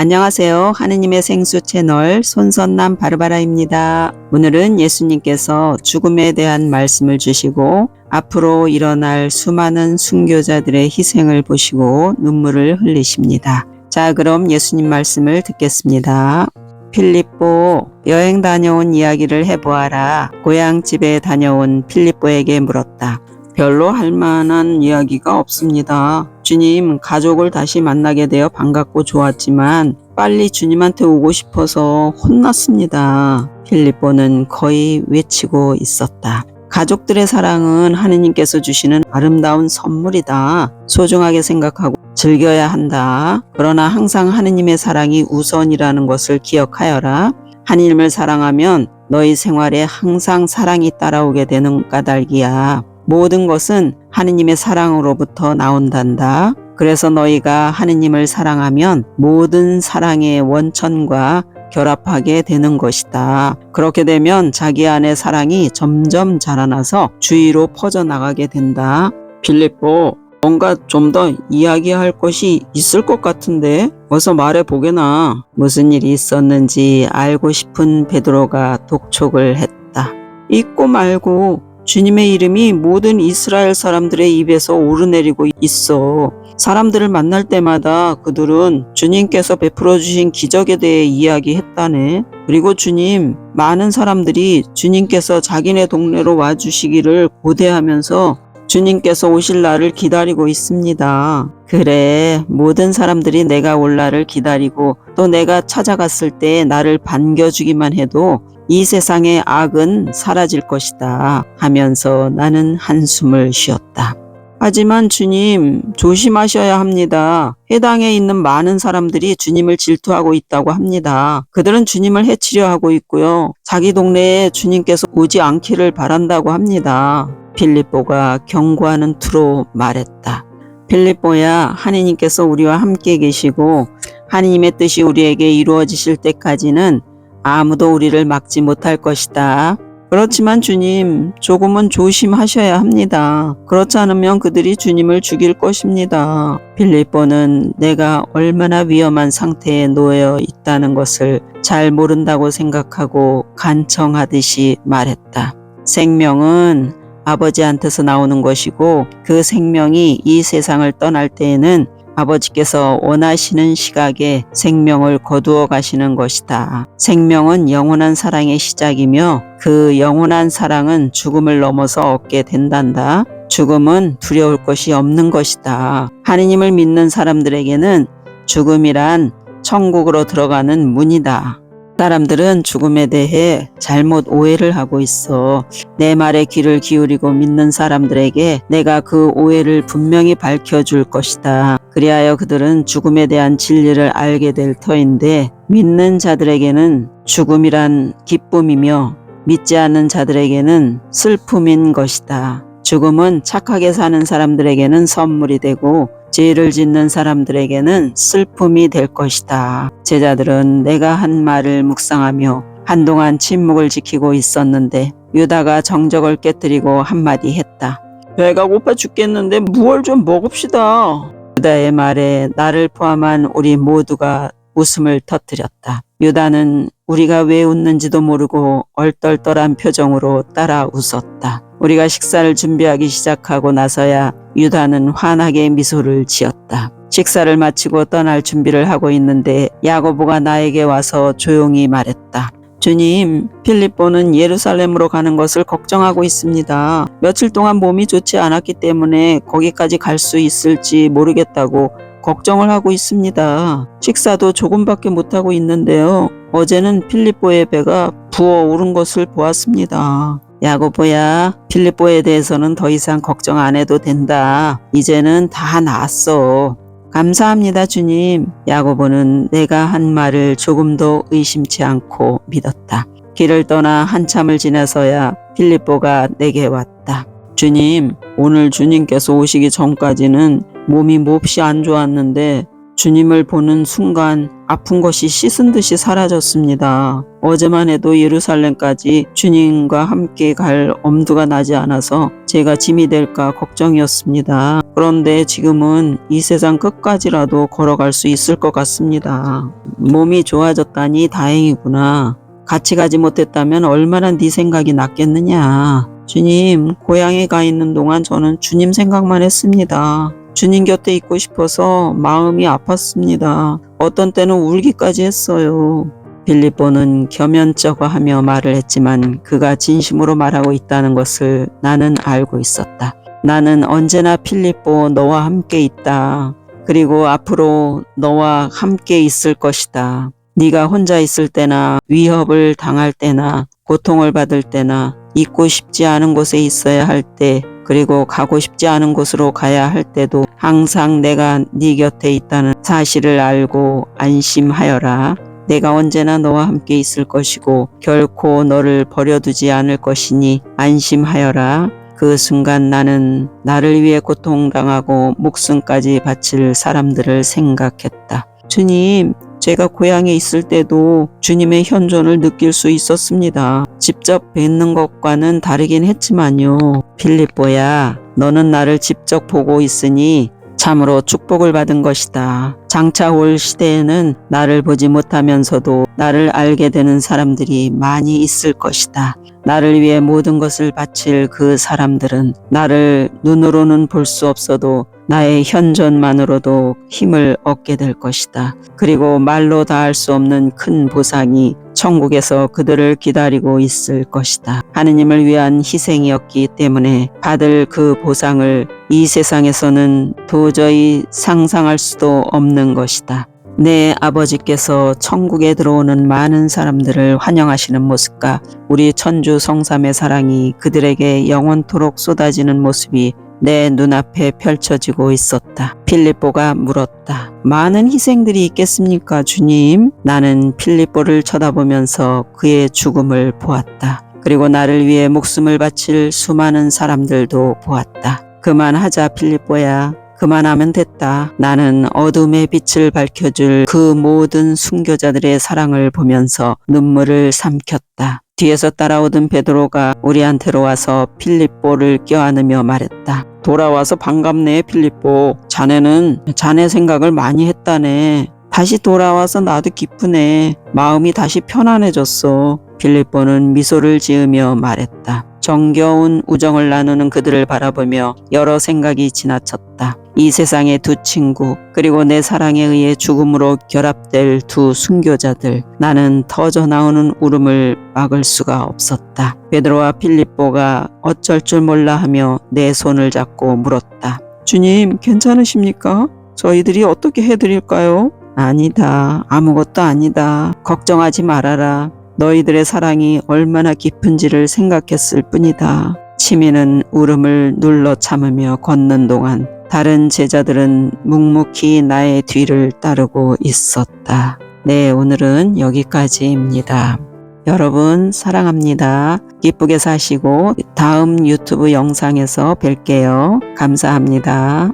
안녕하세요. 하느님의 생수 채널 손선남 바르바라입니다. 오늘은 예수님께서 죽음에 대한 말씀을 주시고 앞으로 일어날 수많은 순교자들의 희생을 보시고 눈물을 흘리십니다. 자, 그럼 예수님 말씀을 듣겠습니다. 필립보, 여행 다녀온 이야기를 해보아라. 고향집에 다녀온 필립보에게 물었다. 별로 할 만한 이야기가 없습니다. 주님, 가족을 다시 만나게 되어 반갑고 좋았지만 빨리 주님한테 오고 싶어서 혼났습니다. 필립보는 거의 외치고 있었다. 가족들의 사랑은 하느님께서 주시는 아름다운 선물이다. 소중하게 생각하고 즐겨야 한다. 그러나 항상 하느님의 사랑이 우선이라는 것을 기억하여라. 하느님을 사랑하면 너희 생활에 항상 사랑이 따라오게 되는 까닭이야. 모든 것은 하느님의 사랑으로부터 나온단다. 그래서 너희가 하느님을 사랑하면 모든 사랑의 원천과 결합하게 되는 것이다. 그렇게 되면 자기 안의 사랑이 점점 자라나서 주위로 퍼져나가게 된다. 필립보, 뭔가 좀 더 이야기할 것이 있을 것 같은데 어서 말해보게나. 무슨 일이 있었는지 알고 싶은 베드로가 독촉을 했다. 잊고 말고 주님의 이름이 모든 이스라엘 사람들의 입에서 오르내리고 있어. 사람들을 만날 때마다 그들은 주님께서 베풀어 주신 기적에 대해 이야기했다네. 그리고 주님, 많은 사람들이 주님께서 자기네 동네로 와주시기를 고대하면서 주님께서 오실 날을 기다리고 있습니다. 그래, 모든 사람들이 내가 올 날을 기다리고 또 내가 찾아갔을 때 나를 반겨주기만 해도 이 세상의 악은 사라질 것이다 하면서 나는 한숨을 쉬었다. 하지만 주님, 조심하셔야 합니다. 해당에 있는 많은 사람들이 주님을 질투하고 있다고 합니다. 그들은 주님을 해치려 하고 있고요. 자기 동네에 주님께서 오지 않기를 바란다고 합니다. 필립보가 경고하는 투로 말했다. 필립보야, 하느님께서 우리와 함께 계시고 하느님의 뜻이 우리에게 이루어지실 때까지는 아무도 우리를 막지 못할 것이다. 그렇지만 주님, 조금은 조심하셔야 합니다. 그렇지 않으면 그들이 주님을 죽일 것입니다. 필립보는 내가 얼마나 위험한 상태에 놓여 있다는 것을 잘 모른다고 생각하고 간청하듯이 말했다. 생명은 아버지한테서 나오는 것이고 그 생명이 이 세상을 떠날 때에는 아버지께서 원하시는 시각에 생명을 거두어 가시는 것이다. 생명은 영원한 사랑의 시작이며 그 영원한 사랑은 죽음을 넘어서 얻게 된단다. 죽음은 두려울 것이 없는 것이다. 하느님을 믿는 사람들에게는 죽음이란 천국으로 들어가는 문이다. 사람들은 죽음에 대해 잘못 오해를 하고 있어. 내 말에 귀를 기울이고 믿는 사람들에게 내가 그 오해를 분명히 밝혀줄 것이다. 그리하여 그들은 죽음에 대한 진리를 알게 될 터인데 믿는 자들에게는 죽음이란 기쁨이며 믿지 않는 자들에게는 슬픔인 것이다. 죽음은 착하게 사는 사람들에게는 선물이 되고 죄를 짓는 사람들에게는 슬픔이 될 것이다. 제자들은 내가 한 말을 묵상하며 한동안 침묵을 지키고 있었는데 유다가 정적을 깨뜨리고 한마디 했다. 배가 고파 죽겠는데 무얼 좀 먹읍시다. 유다의 말에 나를 포함한 우리 모두가 웃음을 터뜨렸다. 유다는 우리가 왜 웃는지도 모르고 얼떨떨한 표정으로 따라 웃었다. 우리가 식사를 준비하기 시작하고 나서야 유다는 환하게 미소를 지었다. 식사를 마치고 떠날 준비를 하고 있는데 야고보가 나에게 와서 조용히 말했다. 주님, 필립보는 예루살렘으로 가는 것을 걱정하고 있습니다. 며칠 동안 몸이 좋지 않았기 때문에 거기까지 갈 수 있을지 모르겠다고 걱정을 하고 있습니다. 식사도 조금밖에 못하고 있는데요. 어제는 필립보의 배가 부어오른 것을 보았습니다. 야고보야, 필립보에 대해서는 더 이상 걱정 안 해도 된다. 이제는 다 나았어. 감사합니다, 주님. 야고보는 내가 한 말을 조금도 의심치 않고 믿었다. 길을 떠나 한참을 지나서야 필립보가 내게 왔다. 주님, 오늘 주님께서 오시기 전까지는 몸이 몹시 안 좋았는데 주님을 보는 순간 아픈 것이 씻은 듯이 사라졌습니다. 어제만 해도 예루살렘까지 주님과 함께 갈 엄두가 나지 않아서 제가 짐이 될까 걱정이었습니다. 그런데 지금은 이 세상 끝까지라도 걸어갈 수 있을 것 같습니다. 몸이 좋아졌다니 다행이구나. 같이 가지 못했다면 얼마나 네 생각이 났겠느냐. 주님, 고향에 가 있는 동안 저는 주님 생각만 했습니다. 주님 곁에 있고 싶어서 마음이 아팠습니다. 어떤 때는 울기까지 했어요. 빌립보는 겸연쩍어하며 말을 했지만 그가 진심으로 말하고 있다는 것을 나는 알고 있었다. 나는 언제나 필립보 너와 함께 있다. 그리고 앞으로 너와 함께 있을 것이다. 네가 혼자 있을 때나 위협을 당할 때나 고통을 받을 때나 있고 싶지 않은 곳에 있어야 할 때, 그리고 가고 싶지 않은 곳으로 가야 할 때도 항상 내가 네 곁에 있다는 사실을 알고 안심하여라. 내가 언제나 너와 함께 있을 것이고 결코 너를 버려두지 않을 것이니 안심하여라. 그 순간 나는 나를 위해 고통당하고 목숨까지 바칠 사람들을 생각했다. 주님, 제가 고향에 있을 때도 주님의 현존을 느낄 수 있었습니다. 직접 뵙는 것과는 다르긴 했지만요. 필립보야, 너는 나를 직접 보고 있으니 참으로 축복을 받은 것이다. 장차 올 시대에는 나를 보지 못하면서도 나를 알게 되는 사람들이 많이 있을 것이다. 나를 위해 모든 것을 바칠 그 사람들은 나를 눈으로는 볼 수 없어도 나의 현존만으로도 힘을 얻게 될 것이다. 그리고 말로 다할 수 없는 큰 보상이 천국에서 그들을 기다리고 있을 것이다. 하느님을 위한 희생이었기 때문에 받을 그 보상을 이 세상에서는 도저히 상상할 수도 없는 것이다. 내 아버지께서 천국에 들어오는 많은 사람들을 환영하시는 모습과 우리 천주 성삼의 사랑이 그들에게 영원토록 쏟아지는 모습이 내 눈앞에 펼쳐지고 있었다. 필립보가 물었다. 많은 희생들이 있겠습니까, 주님? 나는 필립보를 쳐다보면서 그의 죽음을 보았다. 그리고 나를 위해 목숨을 바칠 수많은 사람들도 보았다. 그만하자, 필립보야. 그만하면 됐다. 나는 어둠의 빛을 밝혀줄 그 모든 순교자들의 사랑을 보면서 눈물을 삼켰다. 뒤에서 따라오던 베드로가 우리한테로 와서 필립보를 껴안으며 말했다. 돌아와서 반갑네, 필립보. 자네는 자네 생각을 많이 했다네. 다시 돌아와서 나도 기쁘네. 마음이 다시 편안해졌어. 필립보는 미소를 지으며 말했다. 정겨운 우정을 나누는 그들을 바라보며 여러 생각이 지나쳤다. 이 세상의 두 친구, 그리고 내 사랑에 의해 죽음으로 결합될 두 순교자들. 나는 터져 나오는 울음을 막을 수가 없었다. 베드로와 필립보가 어쩔 줄 몰라 하며 내 손을 잡고 물었다. 주님, 괜찮으십니까? 저희들이 어떻게 해드릴까요? 아니다. 아무것도 아니다. 걱정하지 말아라. 너희들의 사랑이 얼마나 깊은지를 생각했을 뿐이다. 치미는 울음을 눌러 참으며 걷는 동안 다른 제자들은 묵묵히 나의 뒤를 따르고 있었다. 네, 오늘은 여기까지입니다. 여러분 사랑합니다. 기쁘게 사시고 다음 유튜브 영상에서 뵐게요. 감사합니다.